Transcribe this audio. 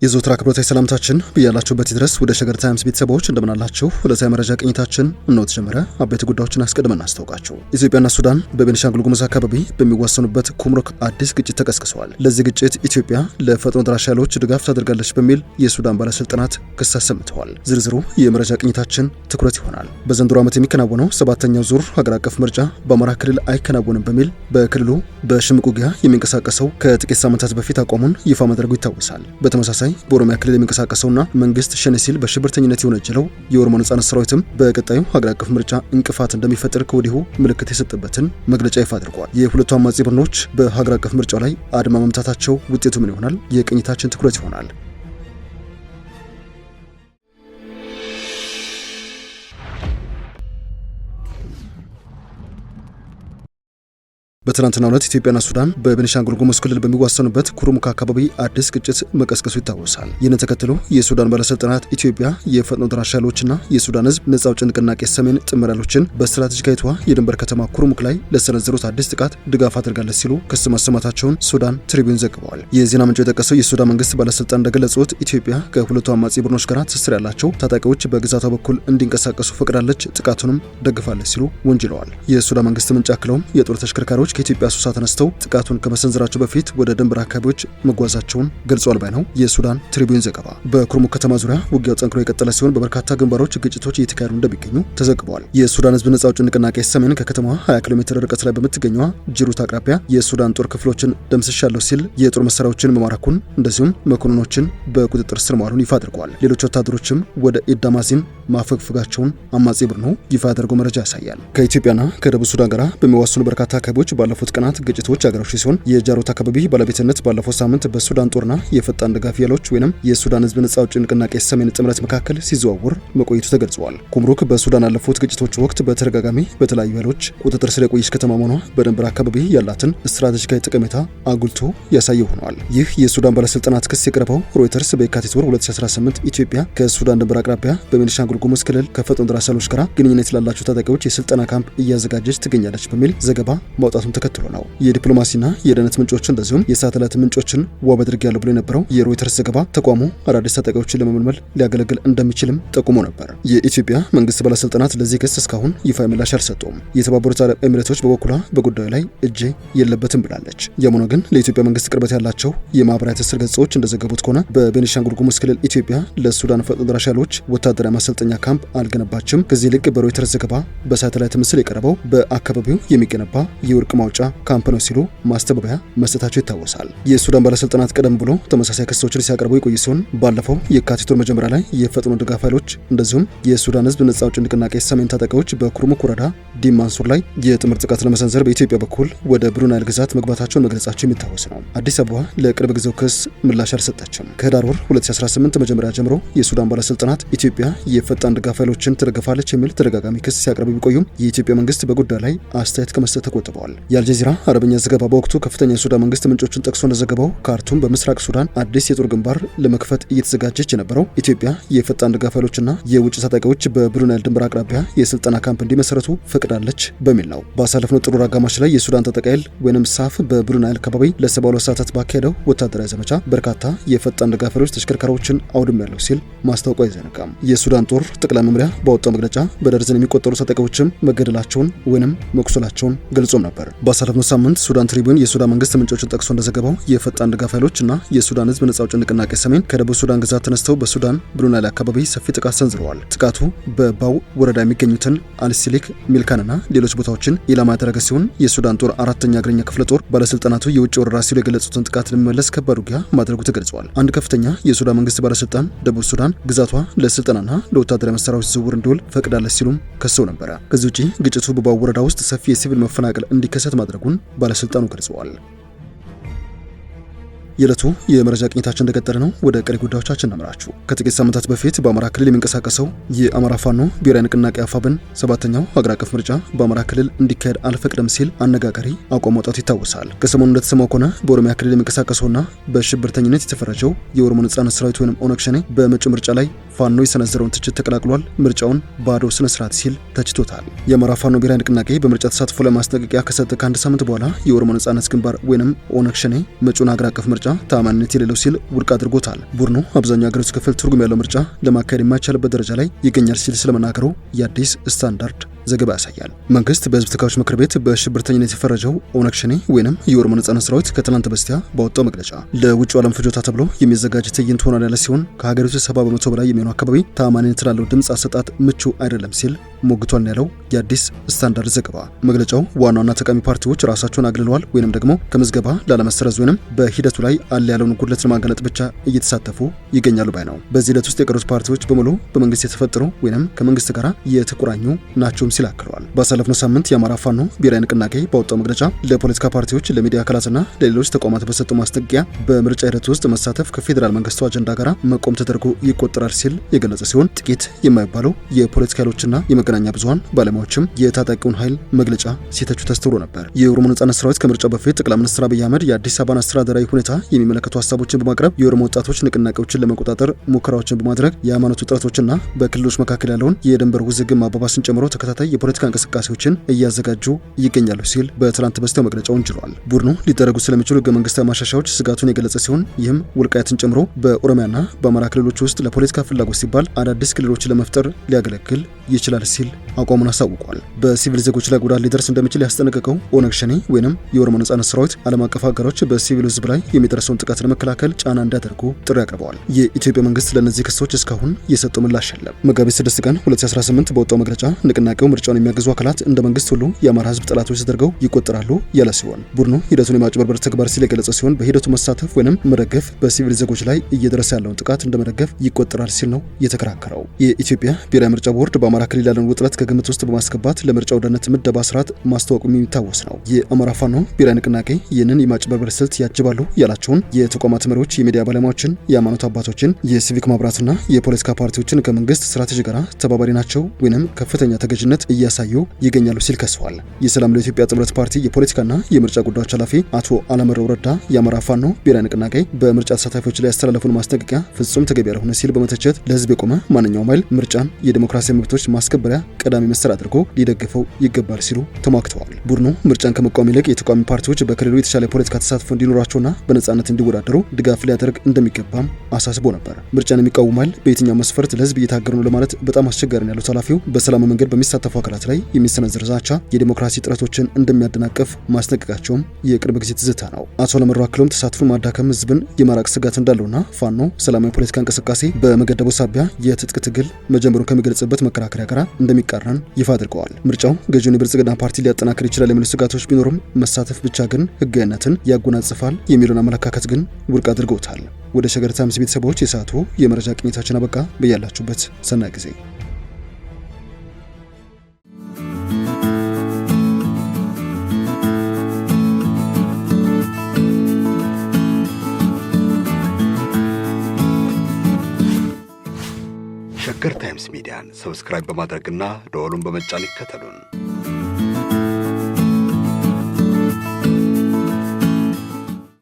የዘወትር አክብሮታዊ ሰላምታችን በያላችሁበት ድረስ ወደ ሸገር ታይምስ ቤተሰቦች እንደምናላችሁ ለዛሬ መረጃ ቅኝታችን ነው ተጀመረ። አበይት ጉዳዮችን አስቀድመን እናስታውቃችሁ። ኢትዮጵያና ሱዳን በቤኒሻንጉል ጉሙዝ አካባቢ በሚዋሰኑበት ኩምሩክ አዲስ ግጭት ተቀስቅሰዋል። ለዚህ ግጭት ኢትዮጵያ ለፈጥኖ ደራሽ ኃይሎች ድጋፍ ታደርጋለች በሚል የሱዳን ባለስልጣናት ክስ አሰምተዋል። ዝርዝሩ የመረጃ ቅኝታችን ትኩረት ይሆናል። በዘንድሮ ዓመት የሚከናወነው ሰባተኛው ዙር ሀገር አቀፍ ምርጫ በአማራ ክልል አይከናወንም በሚል በክልሉ በሽምቅ ውጊያ የሚንቀሳቀሰው ከጥቂት ሳምንታት በፊት አቋሙን ይፋ ማድረጉ ይታወሳል። በተመሳሳይ በኦሮሚያ ክልል የሚንቀሳቀሰውና መንግስት ሸኔ ሲል በሽብርተኝነት የወነጀለው የኦሮሞ ነጻነት ሰራዊትም በቀጣዩ ሀገር አቀፍ ምርጫ እንቅፋት እንደሚፈጥር ከወዲሁ ምልክት የሰጠበትን መግለጫ ይፋ አድርጓል። የሁለቱ አማጺ ቡድኖች በሀገር አቀፍ ምርጫው ላይ አድማ መምታታቸው ውጤቱ ምን ይሆናል? የቅኝታችን ትኩረት ይሆናል። በትናንትናው ዕለት ኢትዮጵያና ሱዳን በቤኒሻንጉል ጉሙዝ ክልል በሚዋሰኑበት ኩርሙክ አካባቢ አዲስ ግጭት መቀስቀሱ ይታወሳል። ይህንን ተከትሎ የሱዳን ባለስልጣናት ኢትዮጵያ የፈጥኖ ደራሽ ኃይሎችና የሱዳን ሕዝብ ነጻ አውጪ ንቅናቄ ሰሜን ጥምር ኃይሎችን በስትራቴጂካዊቷ የድንበር ከተማ ኩርሙክ ላይ ለሰነዘሩት አዲስ ጥቃት ድጋፍ አድርጋለች ሲሉ ክስ ማሰማታቸውን ሱዳን ትሪቢዩን ዘግበዋል። የዜና ምንጩ የጠቀሰው የሱዳን መንግስት ባለስልጣን እንደገለጹት ኢትዮጵያ ከሁለቱ አማጺ ቡድኖች ጋር ትስስር ያላቸው ታጣቂዎች በግዛቷ በኩል እንዲንቀሳቀሱ ፈቅዳለች፣ ጥቃቱንም ደግፋለች ሲሉ ወንጅለዋል። የሱዳን መንግስት ምንጭ አክለውም የጦር ተሽከርካሪዎች ከኢትዮጵያ ሱሳ ተነስተው ጥቃቱን ከመሰንዘራቸው በፊት ወደ ድንበር አካባቢዎች መጓዛቸውን ገልጿል ባይ ነው የሱዳን ትሪቢዩን ዘገባ። በኩርሙክ ከተማ ዙሪያ ውጊያው ጠንክሮ የቀጠለ ሲሆን በበርካታ ግንባሮች ግጭቶች እየተካሄዱ እንደሚገኙ ተዘግበዋል። የሱዳን ህዝብ ነጻ አውጪ ንቅናቄ ሰሜን ከከተማዋ 20 ኪሎ ሜትር ርቀት ላይ በምትገኘዋ ጅሩት አቅራቢያ የሱዳን ጦር ክፍሎችን ደምስሻለሁ ሲል የጦር መሳሪያዎችን መማረኩን እንደዚሁም መኮንኖችን በቁጥጥር ስር መዋሉን ይፋ አድርጓል። ሌሎች ወታደሮችም ወደ ኢዳማዚን ማፈግፈጋቸውን አማጺ ቡድኑ ይፋ ያደረገው መረጃ ያሳያል። ከኢትዮጵያና ከደቡብ ሱዳን ጋር በሚዋሰኑ በርካታ አካባቢዎች ባለፉት ቀናት ግጭቶች አገረሹ ሲሆን የጃሮት አካባቢ ባለቤትነት ባለፈው ሳምንት በሱዳን ጦርና የፈጣን ድጋፍ ኃይሎች ወይንም የሱዳን ህዝብ ነጻ አውጪ ንቅናቄ ሰሜን ጥምረት መካከል ሲዘዋወር መቆየቱ ተገልጿል። ኩምሩክ በሱዳን ያለፉት ግጭቶች ወቅት በተደጋጋሚ በተለያዩ ኃይሎች ቁጥጥር ስር የቆየች ከተማ መሆኗ በድንበር አካባቢ ያላትን ስትራቴጂካዊ ጠቀሜታ አጉልቶ ያሳየ ሆኗል። ይህ የሱዳን ባለስልጣናት ክስ የቀረበው ሮይተርስ በየካቲት ወር 2018 ኢትዮጵያ ከሱዳን ድንበር አቅራቢያ በቤኒሻንጉል ጉሙዝ ክልል ከፈጥኖ ደራሽ ኃይሎች ጋር ግንኙነት ላላቸው ታጣቂዎች የስልጠና ካምፕ እያዘጋጀች ትገኛለች በሚል ዘገባ ማውጣቱን ተከትሎ ነው። የዲፕሎማሲና የደህንነት ምንጮች እንደዚሁም የሳተላይት ምንጮችን ዋቢ አድርጌያለሁ ብሎ የነበረው የሮይተርስ ዘገባ ተቋሙ አዳዲስ ታጣቂዎችን ለመመልመል ሊያገለግል እንደሚችልም ጠቁሞ ነበር። የኢትዮጵያ መንግስት ባለስልጣናት ለዚህ ክስ እስካሁን ይፋ ምላሽ አልሰጡም። የተባበሩት አረብ ኤሚሬቶች በበኩሏ በጉዳዩ ላይ እጄ የለበትም ብላለች። ያም ሆኖ ግን ለኢትዮጵያ መንግስት ቅርበት ያላቸው የማህበራዊ ትስስር ገጾች እንደዘገቡት ከሆነ በቤኒሻንጉል ጉሙዝ ክልል ኢትዮጵያ ለሱዳን ፈጥኖ ደራሽ ኃይሎች ወታደራዊ ማሰልጠኛ ካምፕ አልገነባችም። ከዚህ ይልቅ በሮይተርስ ዘገባ በሳተላይት ምስል የቀረበው በአካባቢው የሚገነባ የወርቅ ማውጫ ካምፕ ነው ሲሉ ማስተባበያ መስጠታቸው ይታወሳል። የሱዳን ባለስልጣናት ቀደም ብሎ ተመሳሳይ ክሶችን ሲያቀርቡ የቆዩ ሲሆን ባለፈው የካቲት ወር መጀመሪያ ላይ የፈጥኖ ድጋፍ ኃይሎች እንደዚሁም የሱዳን ህዝብ ነጻ አውጪ ንቅናቄ ሰሜን ታጣቂዎች በኩርሙክ ወረዳ ዲማንሱር ላይ የጥምር ጥቃት ለመሰንዘር በኢትዮጵያ በኩል ወደ ብሉ ናይል ግዛት መግባታቸውን መግለጻቸው የሚታወስ ነው። አዲስ አበባ ለቅርብ ጊዜው ክስ ምላሽ አልሰጠችም። ከህዳር ወር 2018 መጀመሪያ ጀምሮ የሱዳን ባለስልጣናት ኢትዮጵያ የፈጣን ድጋፍ ኃይሎችን ትደግፋለች የሚል ተደጋጋሚ ክስ ሲያቀርቡ ቢቆዩም የኢትዮጵያ መንግስት በጉዳዩ ላይ አስተያየት ከመስጠት ተቆጥበዋል። የአልጀዚራ አረብኛ ዘገባ በወቅቱ ከፍተኛ የሱዳን መንግስት ምንጮችን ጠቅሶ እንደዘገበው ካርቱም በምስራቅ ሱዳን አዲስ የጦር ግንባር ለመክፈት እየተዘጋጀች የነበረው ኢትዮጵያ የፈጣን ድጋፍ ኃይሎችና የውጭ ታጣቂዎች በብሉ ናይል ድንበር አቅራቢያ የስልጠና ካምፕ እንዲመሰረቱ ፈቅዳለች በሚል ነው። ባሳለፍነው ጥር አጋማሽ ላይ የሱዳን ታጣቂ ኃይል ወይንም ሳፍ በብሉ ናይል አካባቢ ለ72 ሰዓታት ባካሄደው ወታደራዊ ዘመቻ በርካታ የፈጣን ድጋፍ ኃይሎች ተሽከርካሪዎችን አውድሜያለሁ ሲል ማስታወቁ አይዘነጋም። የሱዳን ጦር ጠቅላይ መምሪያ ባወጣው መግለጫ በደርዘን የሚቆጠሩ ታጣቂዎችም መገደላቸውን ወይንም መቁሰላቸውን ገልጾም ነበር። ባሳለፍነው ሳምንት ሱዳን ትሪቢዩን የሱዳን መንግስት ምንጮችን ጠቅሶ እንደዘገበው የፈጣን ድጋፍ ኃይሎች እና የሱዳን ህዝብ ነጻ አውጪ ንቅናቄ ሰሜን ከደቡብ ሱዳን ግዛት ተነስተው በሱዳን ብሉ ናይል አካባቢ ሰፊ ጥቃት ሰንዝረዋል። ጥቃቱ በባው ወረዳ የሚገኙትን አልሲሊክ፣ ሚልካንና ሌሎች ቦታዎችን ኢላማ ያደረገ ሲሆን የሱዳን ጦር 4ኛ እግረኛ ክፍለ ጦር ባለስልጣናቱ የውጭ ወረራ ሲሉ የገለጹትን ጥቃት ለመመለስ ከባድ ውጊያ ማድረጉ ተገልጿል። አንድ ከፍተኛ የሱዳን መንግስት ባለስልጣን ደቡብ ሱዳን ግዛቷ ለስልጠናና ለወታደራዊ መሳሪያዎች ዝውውር እንዲውል ፈቅዳለች ሲሉም ከሰው ነበረ። ከዚህ ውጪ ግጭቱ በባው ወረዳ ውስጥ ሰፊ የሲቪል መፈናቀል እንዲከሰት ማድረጉን ባለስልጣኑ ገልጸዋል። የዕለቱ የመረጃ ቅኝታችን እንደቀጠለ ነው። ወደ ቀሪ ጉዳዮቻችን እናምራችሁ። ከጥቂት ሳምንታት በፊት በአማራ ክልል የሚንቀሳቀሰው የአማራ ፋኖ ብሔራዊ ንቅናቄ አፋብን ሰባተኛው ሀገር አቀፍ ምርጫ በአማራ ክልል እንዲካሄድ አልፈቅድም ሲል አነጋጋሪ አቋም ማውጣቱ ይታወሳል። ከሰሞኑ እንደተሰማው ከሆነ በኦሮሚያ ክልል የሚንቀሳቀሰውና በሽብርተኝነት የተፈረጀው የኦሮሞ ነጻነት ሰራዊት ወይም ኦነግ ሸኔ በመጪው ምርጫ ላይ ፋኖ የሰነዘረውን ትችት ተቀላቅሏል። ምርጫውን ባዶ ስነ ስርዓት ሲል ተችቶታል። የአማራ ፋኖ ብሔራዊ ንቅናቄ በምርጫ ተሳትፎ ላይ ማስጠንቀቂያ ከሰጠ ከአንድ ሳምንት በኋላ የኦሮሞ ነጻነት ግንባር ወይንም ኦነግ ሸኔ መጪውን ሀገር አቀፍ ምርጫ ተአማኒነት የሌለው ሲል ውድቅ አድርጎታል። ቡድኑ አብዛኛው ሀገሪቱ ክፍል ትርጉም ያለው ምርጫ ለማካሄድ የማይቻልበት ደረጃ ላይ ይገኛል ሲል ስለመናገሩ የአዲስ ስታንዳርድ ዘገባ ያሳያል። መንግስት በህዝብ ተወካዮች ምክር ቤት በሽብርተኝነት የፈረጀው ኦነግ ሸኔ ወይንም የኦሮሞ ነጻነት ሰራዊት ከትላንት በስቲያ ባወጣው መግለጫ ለውጭ ዓለም ፍጆታ ተብሎ የሚዘጋጅ ትዕይንት ሆኗል ያለ ሲሆን ከሀገሪቱ 70% በላይ የሚሆነው አካባቢ ተአማኒነት ላለው ድምፅ አሰጣጥ ምቹ አይደለም ሲል ሞግቷል ያለው የአዲስ ስታንዳርድ ዘገባ። መግለጫው ዋና ዋና ተቃዋሚ ፓርቲዎች ራሳቸውን አግልለዋል ወይንም ደግሞ ከምዝገባ ላለመሰረዝ ወይንም በሂደቱ ላይ አለ ያለውን ጉድለት ለማጋለጥ ብቻ እየተሳተፉ ይገኛሉ ባይ ነው። በዚህ ሂደት ውስጥ የቀሩት ፓርቲዎች በሙሉ በመንግስት የተፈጠሩ ወይንም ከመንግስት ጋር የተቆራኙ ናቸውም ሲል አክለዋል። ባሳለፍነው ሳምንት የአማራ ፋኖ ብሔራዊ ንቅናቄ ባወጣው መግለጫ ለፖለቲካ ፓርቲዎች፣ ለሚዲያ አካላትና ለሌሎች ተቋማት በሰጠው ማስጠንቀቂያ በምርጫ ሂደት ውስጥ መሳተፍ ከፌዴራል መንግስቱ አጀንዳ ጋር መቆም ተደርጎ ይቆጠራል ሲል የገለጸ ሲሆን ጥቂት የማይባሉ የፖለቲካ ኃይሎችና የመገናኛ ብዙሃን ባለሙያዎችም የታጣቂውን ኃይል መግለጫ ሲተቹ ተስተውሎ ነበር። የኦሮሞ ነጻነት ሰራዊት ከምርጫው በፊት ጠቅላይ ሚኒስትር አብይ አህመድ የአዲስ አበባን አስተዳደራዊ ሁኔታ የሚመለከቱ ሀሳቦችን በማቅረብ የኦሮሞ ወጣቶች ንቅናቄዎችን ለመቆጣጠር ሙከራዎችን በማድረግ የሃይማኖት ውጥረቶችና በክልሎች መካከል ያለውን የድንበር ውዝግብ ማባባስን ጨምሮ ተከታታይ የፖለቲካ እንቅስቃሴዎችን እያዘጋጁ ይገኛሉ ሲል በትላንት በስቲያው መግለጫውን ችሏል። ቡድኑ ሊደረጉ ስለሚችሉ ህገ መንግስታዊ ማሻሻያዎች ስጋቱን የገለጸ ሲሆን ይህም ውልቃይትን ጨምሮ በኦሮሚያና በአማራ ክልሎች ውስጥ ለፖለቲካ ፍላጎት ሲባል አዳዲስ ክልሎችን ለመፍጠር ሊያገለግል ይችላል ሲል አቋሙን አሳውቋል። በሲቪል ዜጎች ላይ ጉዳት ሊደርስ እንደሚችል ያስጠነቀቀው ኦነግ ሸኔ ወይንም የኦሮሞ ነጻነት ሰራዊት ዓለም አቀፍ ሀገሮች በሲቪል ህዝብ ላይ የሚደርሰውን ጥቃት ለመከላከል ጫና እንዲያደርጉ ጥሪ አቅርበዋል። የኢትዮጵያ መንግስት ለእነዚህ ክሶች እስካሁን የሰጠው ምላሽ የለም። መጋቢት 6 ቀን 2018 በወጣው መግለጫ ንቅናቄው ምርጫውን የሚያግዙ አካላት እንደ መንግስት ሁሉ የአማራ ህዝብ ጠላቶች ተደርገው ይቆጠራሉ ያለ ሲሆን ቡድኑ ሂደቱን የማጭበርበር ተግባር ሲል የገለጸ ሲሆን በሂደቱ መሳተፍ ወይንም መደገፍ በሲቪል ዜጎች ላይ እየደረሰ ያለውን ጥቃት እንደ መደገፍ ይቆጠራል ሲል ነው የተከራከረው። የኢትዮጵያ ብሔራዊ ምርጫ ቦርድ በአማራ ክልል ያለውን ውጥረት ከግምት ውስጥ በማስገባት ለምርጫው ደህንነት ምደባ ስርዓት ማስታወቁ የሚታወስ ነው። የአማራ ፋኖ ብሔራዊ ንቅናቄ ይህንን የማጭበርበር ስልት ያጅባሉ ያላቸውን የተቋማት መሪዎች፣ የሚዲያ ባለሙያዎችን፣ የሃይማኖት አባቶችን፣ የሲቪክ ማህበራትና የፖለቲካ ፓርቲዎችን ከመንግስት ስትራቴጂ ጋር ተባባሪ ናቸው ወይንም ከፍተኛ ተገዥነት እያሳዩ ይገኛሉ ሲል ከሰዋል። የሰላም ለኢትዮጵያ ጥምረት ፓርቲ የፖለቲካና የምርጫ ጉዳዮች ኃላፊ አቶ አለመረው ረዳ የአማራ ፋኖ ብሔራዊ ንቅናቄ በምርጫ ተሳታፊዎች ላይ ያስተላለፉን ማስጠንቀቂያ ፍጹም ተገቢ ያልሆነ ሲል በመተቸት ለህዝብ የቆመ ማንኛውም ኃይል ምርጫን የዲሞክራሲያዊ መብቶች ማስከበሪያ ቀዳሚ መሰረት አድርጎ ሊደግፈው ይገባል ሲሉ ተሟግተዋል። ቡድኑ ምርጫን ከመቃወም ይልቅ የተቃዋሚ ፓርቲዎች በክልሉ የተሻለ የፖለቲካ ተሳትፎ እንዲኖራቸውና በነጻነት እንዲወዳደሩ ድጋፍ ሊያደርግ እንደሚገባም አሳስቦ ነበር። ምርጫን የሚቃወም ኃይል በየትኛው መስፈርት ለህዝብ እየታገሩ ነው ለማለት በጣም አስቸጋሪ ነው ያሉት ኃላፊው በሰላም መንገድ በሚሳተፉ አካላት ላይ የሚሰነዘር ዛቻ የዲሞክራሲ ጥረቶችን እንደሚያደናቅፍ ማስጠንቀቃቸውም የቅርብ ጊዜ ትዝታ ነው። አቶ አለመረው አክለውም ተሳትፎን ማዳከም ህዝብን የማራቅ ስጋት እንዳለውና ፋኖ ሰላማዊ ፖለቲካ እንቅስቃሴ በመገደቡ ሳቢያ የትጥቅ ትግል መጀመሩን ከሚገልጽበት መከራከሪያ ጋር እንደሚቃረን ይፋ አድርገዋል። ምርጫው ገዢውን የብልጽግና ፓርቲ ሊያጠናክር ይችላል የሚሉ ስጋቶች ቢኖሩም መሳተፍ ብቻ ግን ህጋዊነትን ያጎናጽፋል የሚለውን አመለካከት ግን ውድቅ አድርገውታል። ወደ ሸገር ታይምስ ቤተሰቦች የሰዓቱ የመረጃ ቅኝታችን አበቃ። በያላችሁበት ሰናይ ጊዜ። ሸገር ታይምስ ሚዲያን ሰብስክራይብ በማድረግና ደወሉን በመጫን ይከተሉን።